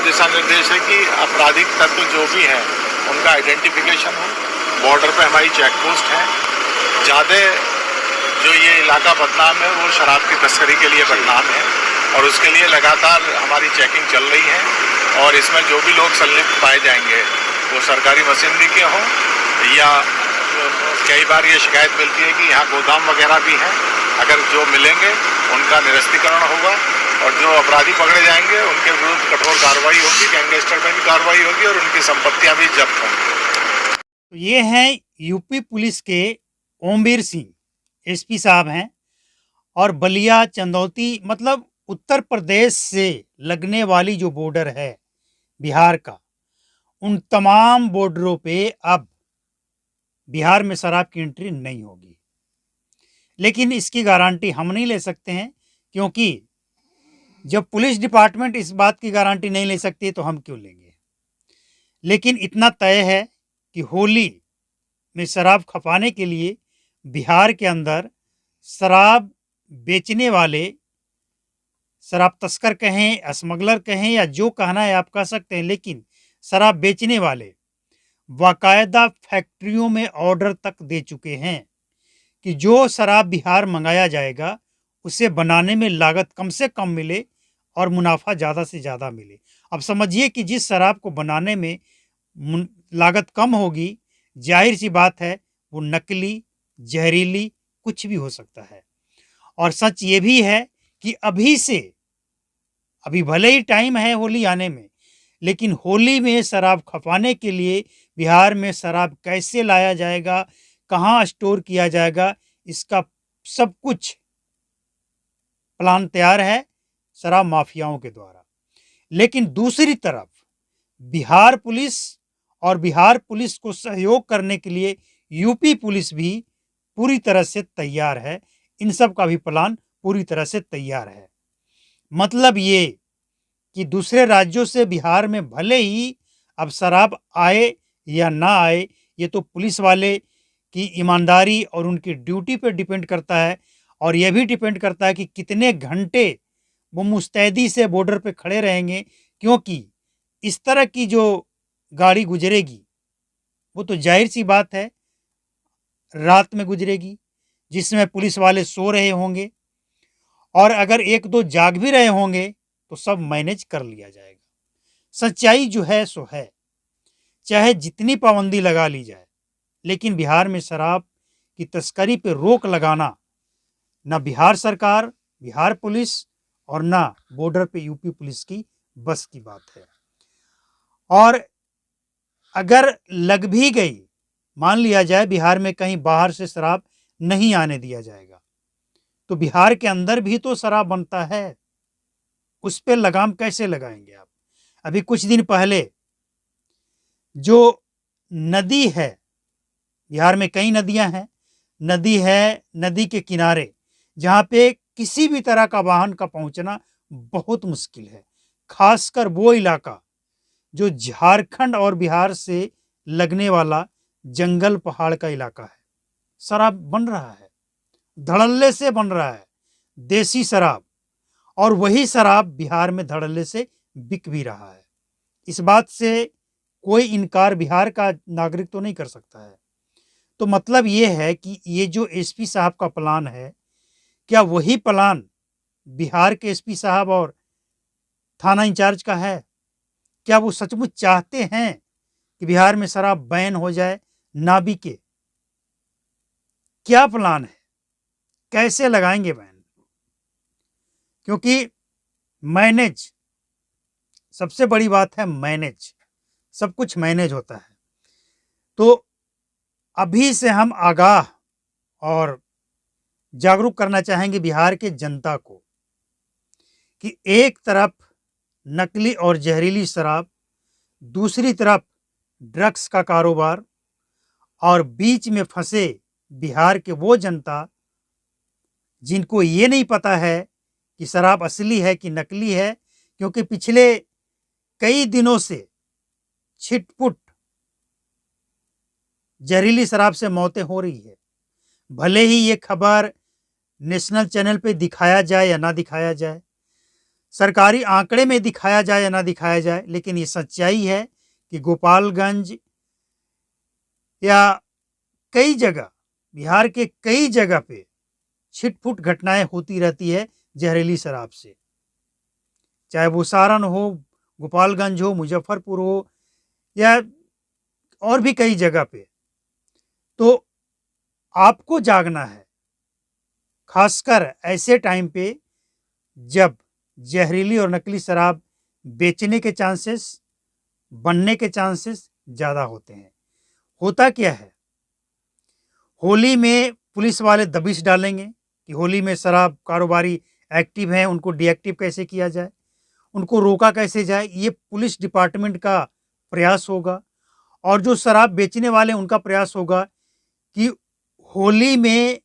दिशा निर्देश है कि आपराधिक तत्व जो भी हैं उनका आइडेंटिफिकेशन हो। बॉर्डर पे हमारी चेक पोस्ट है। ज़्यादा जो ये इलाका बदनाम है वो शराब की तस्करी के लिए बदनाम है और उसके लिए लगातार हमारी चेकिंग चल रही है। और इसमें जो भी लोग संलिप्त पाए जाएंगे वो सरकारी मशीनरी के हों या कई बार ये शिकायत मिलती है कि यहाँ गोदाम वगैरह भी हैं, अगर जो मिलेंगे उनका निरस्तीकरण होगा और जो अपराधी पकड़े जाएंगे उनके विरुद्ध कठोर कार्रवाई होगी, गैंगस्टर में भी कार्रवाई होगी और उनकी संपत्तियां भी जब्त होंगी। तो ये हैं यूपी पुलिस के ओमवीर सिंह एसपी साहब हैं। और बलिया चंदौती मतलब उत्तर प्रदेश से लगने वाली जो बॉर्डर है बिहार का, उन तमाम बॉर्डरों पे अब बिहार में शराब की एंट्री नहीं होगी। लेकिन इसकी गारंटी हम नहीं ले सकते हैं, क्योंकि जब पुलिस डिपार्टमेंट इस बात की गारंटी नहीं ले सकती तो हम क्यों लेंगे। लेकिन इतना तय है कि होली में शराब खपाने के लिए बिहार के अंदर शराब बेचने वाले, शराब तस्कर कहें, स्मगलर कहें या जो कहना है आप कह सकते हैं, लेकिन शराब बेचने वाले बाकायदा फैक्ट्रियों में ऑर्डर तक दे चुके हैं कि जो शराब बिहार मंगाया जाएगा उसे बनाने में लागत कम से कम मिले और मुनाफा ज़्यादा से ज़्यादा मिले। अब समझिए कि जिस शराब को बनाने में लागत कम होगी, जाहिर सी बात है वो नकली, जहरीली कुछ भी हो सकता है। और सच ये भी है कि अभी भले ही टाइम है होली आने में, लेकिन होली में शराब खपाने के लिए बिहार में शराब कैसे लाया जाएगा, कहाँ स्टोर किया जाएगा, इसका सब कुछ प्लान तैयार है शराब माफियाओं के द्वारा। लेकिन दूसरी तरफ बिहार पुलिस को सहयोग करने के लिए यूपी पुलिस भी पूरी तरह से तैयार है। इन सब का भी प्लान पूरी तरह से तैयार है। मतलब ये कि दूसरे राज्यों से बिहार में भले ही अब शराब आए या ना आए, ये तो पुलिस वाले की ईमानदारी और उनकी ड्यूटी पर डिपेंड करता है। और यह भी डिपेंड करता है कि कितने घंटे वो मुस्तैदी से बॉर्डर पे खड़े रहेंगे, क्योंकि इस तरह की जो गाड़ी गुजरेगी वो तो जाहिर सी बात है रात में गुजरेगी, जिसमें पुलिस वाले सो रहे होंगे, और अगर एक दो जाग भी रहे होंगे तो सब मैनेज कर लिया जाएगा। सच्चाई जो है सो है, चाहे जितनी पाबंदी लगा ली जाए, लेकिन बिहार में शराब की तस्करी पे रोक लगाना ना बिहार सरकार, बिहार पुलिस और ना बॉर्डर पे यूपी पुलिस की बस की बात है। और अगर लग भी गई, मान लिया जाए बिहार में कहीं बाहर से शराब नहीं आने दिया जाएगा, तो बिहार के अंदर भी तो शराब बनता है, उस पर लगाम कैसे लगाएंगे आप। अभी कुछ दिन पहले जो नदी है, बिहार में कई नदियां हैं, नदी है, नदी के किनारे जहाँ पे किसी भी तरह का वाहन का पहुंचना बहुत मुश्किल है, खासकर वो इलाका जो झारखंड और बिहार से लगने वाला जंगल पहाड़ का इलाका है। शराब बन रहा है, धड़ल्ले से बन रहा है, देसी शराब, और वही शराब बिहार में धड़ल्ले से बिक भी रहा है। इस बात से कोई इनकार बिहार का नागरिक तो नहीं कर सकता है। तो मतलब ये है कि ये जो एसपी साहब का प्लान है, क्या वही प्लान बिहार के एसपी साहब और थाना इंचार्ज का है? क्या वो सचमुच चाहते हैं कि बिहार में शराब बैन हो जाए, ना बिके? क्या प्लान है, कैसे लगाएंगे बैन? क्योंकि मैनेज, सबसे बड़ी बात है मैनेज, सब कुछ मैनेज होता है। तो अभी से हम आगाह और जागरूक करना चाहेंगे बिहार के जनता को कि एक तरफ नकली और जहरीली शराब, दूसरी तरफ ड्रग्स का कारोबार, और बीच में फंसे बिहार के वो जनता जिनको ये नहीं पता है कि शराब असली है कि नकली है। क्योंकि पिछले कई दिनों से छिटपुट जहरीली शराब से मौतें हो रही है, भले ही ये खबर नेशनल चैनल पे दिखाया जाए या ना दिखाया जाए। सरकारी आंकड़े में दिखाया जाए या ना दिखाया जाए, लेकिन ये सच्चाई है कि गोपालगंज या कई जगह, बिहार के कई जगह पे छिटपुट घटनाएं होती रहती है जहरीली शराब से। चाहे वो सारण हो, गोपालगंज हो, मुजफ्फरपुर हो या और भी कई जगह पे। तो आपको जागना है, खासकर ऐसे टाइम पे जब जहरीली और नकली शराब बेचने के चांसेस, बनने के चांसेस ज़्यादा होते हैं। होता क्या है, होली में पुलिस वाले दबिश डालेंगे कि होली में शराब कारोबारी एक्टिव हैं, उनको डीएक्टिव कैसे किया जाए, उनको रोका कैसे जाए, ये पुलिस डिपार्टमेंट का प्रयास होगा। और जो शराब बेचने वाले उनका प्रयास होगा कि होली में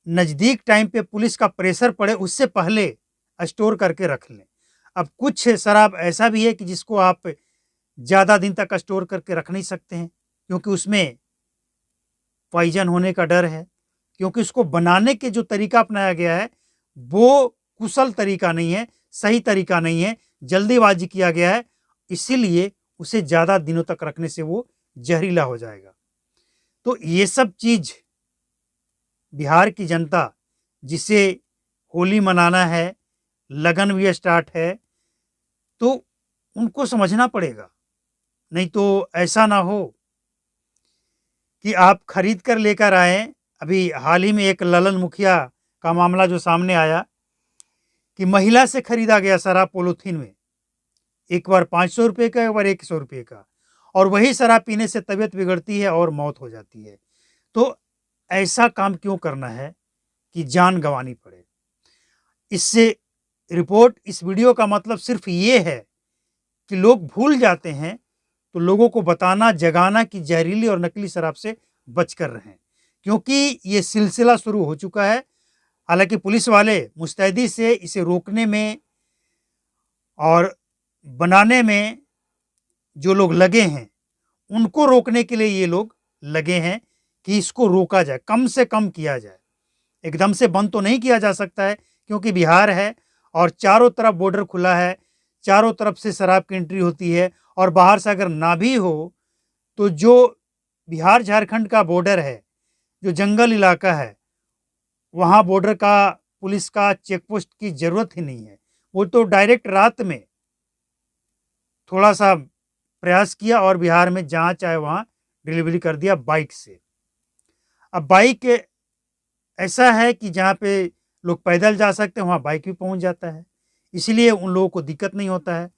नज़दीक टाइम पे पुलिस का प्रेशर पड़े उससे पहले स्टोर करके रख लें। अब कुछ शराब ऐसा भी है कि जिसको आप ज़्यादा दिन तक स्टोर करके रख नहीं सकते हैं, क्योंकि उसमें पॉइजन होने का डर है, क्योंकि उसको बनाने के जो तरीका अपनाया गया है वो कुशल तरीका नहीं है, सही तरीका नहीं है, जल्दीबाजी किया गया है, इसीलिए उसे ज़्यादा दिनों तक रखने से वो जहरीला हो जाएगा। तो ये सब चीज़ बिहार की जनता, जिसे होली मनाना है, लगन भी स्टार्ट है, तो उनको समझना पड़ेगा। नहीं तो ऐसा ना हो कि आप खरीद कर लेकर आए। अभी हाल ही में एक ललन मुखिया का मामला जो सामने आया कि महिला से खरीदा गया शराब पॉलीथीन में, एक बार 500 रुपये का, एक बार 100 रुपये का, और वही शराब पीने से तबीयत बिगड़ती है और मौत हो जाती है। तो ऐसा काम क्यों करना है कि जान गंवानी पड़े। इससे रिपोर्ट, इस वीडियो का मतलब सिर्फ ये है कि लोग भूल जाते हैं, तो लोगों को बताना, जगाना कि जहरीली और नकली शराब से बच कर रहें, क्योंकि ये सिलसिला शुरू हो चुका है। हालांकि पुलिस वाले मुस्तैदी से इसे रोकने में और बनाने में जो लोग लगे हैं, उनको रोकने के लिए ये लोग लगे हैं कि इसको रोका जाए, कम से कम किया जाए। एकदम से बंद तो नहीं किया जा सकता है, क्योंकि बिहार है और चारों तरफ बॉर्डर खुला है, चारों तरफ से शराब की एंट्री होती है, और बाहर से अगर ना भी हो तो जो बिहार झारखंड का बॉर्डर है, जो जंगल इलाका है, वहाँ बॉर्डर का पुलिस का चेक पोस्ट की ज़रूरत ही नहीं है। वो तो डायरेक्ट रात में थोड़ा सा प्रयास किया और बिहार में जहाँ चाहे वहाँ डिलीवरी कर दिया बाइक से। अब बाइक ऐसा है कि जहाँ पे लोग पैदल जा सकते हैं वहाँ बाइक भी पहुँच जाता है, इसलिए उन लोगों को दिक्कत नहीं होता है।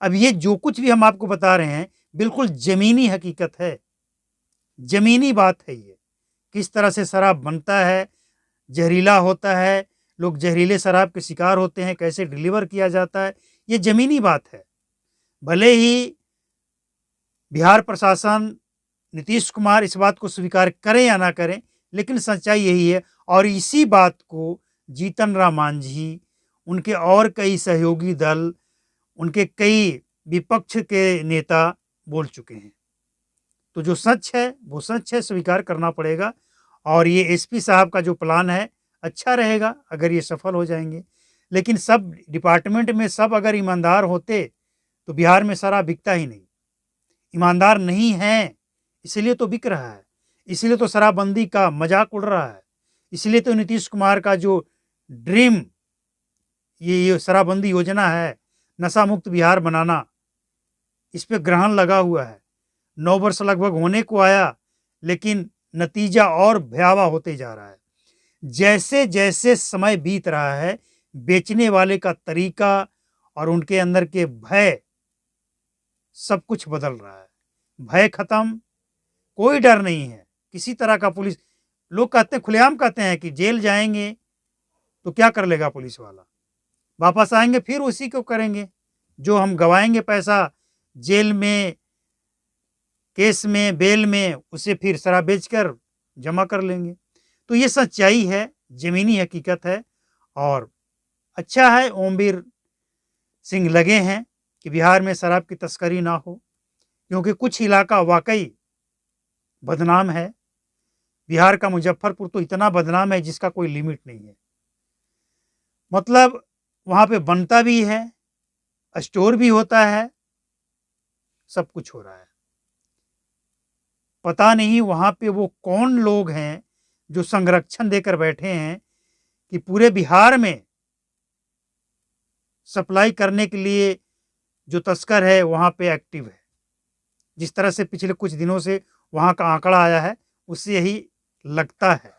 अब ये जो कुछ भी हम आपको बता रहे हैं बिल्कुल ज़मीनी हकीकत है, ज़मीनी बात है। ये किस तरह से शराब बनता है, जहरीला होता है, लोग जहरीले शराब के शिकार होते हैं, कैसे डिलीवर किया जाता है, ये ज़मीनी बात है। भले ही बिहार प्रशासन, नीतीश कुमार इस बात को स्वीकार करें या ना करें, लेकिन सच्चाई यही है। और इसी बात को जीतन राम मांझी, उनके और कई सहयोगी दल, उनके कई विपक्ष के नेता बोल चुके हैं। तो जो सच है वो सच है, स्वीकार करना पड़ेगा। और ये एसपी साहब का जो प्लान है अच्छा रहेगा अगर ये सफल हो जाएंगे। लेकिन सब डिपार्टमेंट में सब अगर ईमानदार होते तो बिहार में शराब बिकता ही नहीं। ईमानदार नहीं है, इसलिए तो बिक रहा है, इसलिए तो शराबबंदी का मजाक उड़ रहा है, इसलिए तो नीतीश कुमार का जो ड्रीम ये शराबबंदी योजना है, नशा मुक्त बिहार बनाना, इस पे ग्रहण लगा हुआ है। 9 वर्ष लगभग होने को आया, लेकिन नतीजा और भयावह होते जा रहा है। जैसे जैसे समय बीत रहा है, बेचने वाले का तरीका और उनके अंदर के भय, सब कुछ बदल रहा है। भय खत्म, कोई डर नहीं है किसी तरह का। पुलिस, लोग कहते हैं, खुलेआम कहते हैं कि जेल जाएंगे तो क्या कर लेगा पुलिस वाला, वापस आएंगे फिर उसी को करेंगे, जो हम गवाएंगे पैसा जेल में, केस में, बेल में, उसे फिर शराब बेचकर जमा कर लेंगे। तो ये सच्चाई है, ज़मीनी हकीकत है। और अच्छा है ओमवीर सिंह लगे हैं कि बिहार में शराब की तस्करी ना हो, क्योंकि कुछ इलाका वाकई बदनाम है। बिहार का मुजफ्फरपुर तो इतना बदनाम है जिसका कोई लिमिट नहीं है। मतलब वहाँ पे बनता भी है, स्टोर भी होता है, सब कुछ हो रहा है। पता नहीं वहाँ पे वो कौन लोग हैं जो संरक्षण देकर बैठे हैं कि पूरे बिहार में सप्लाई करने के लिए जो तस्कर है वहाँ पे एक्टिव है। जिस तरह से पिछले कुछ दिनों से वहाँ का आंकड़ा आया है, उससे यही लगता है।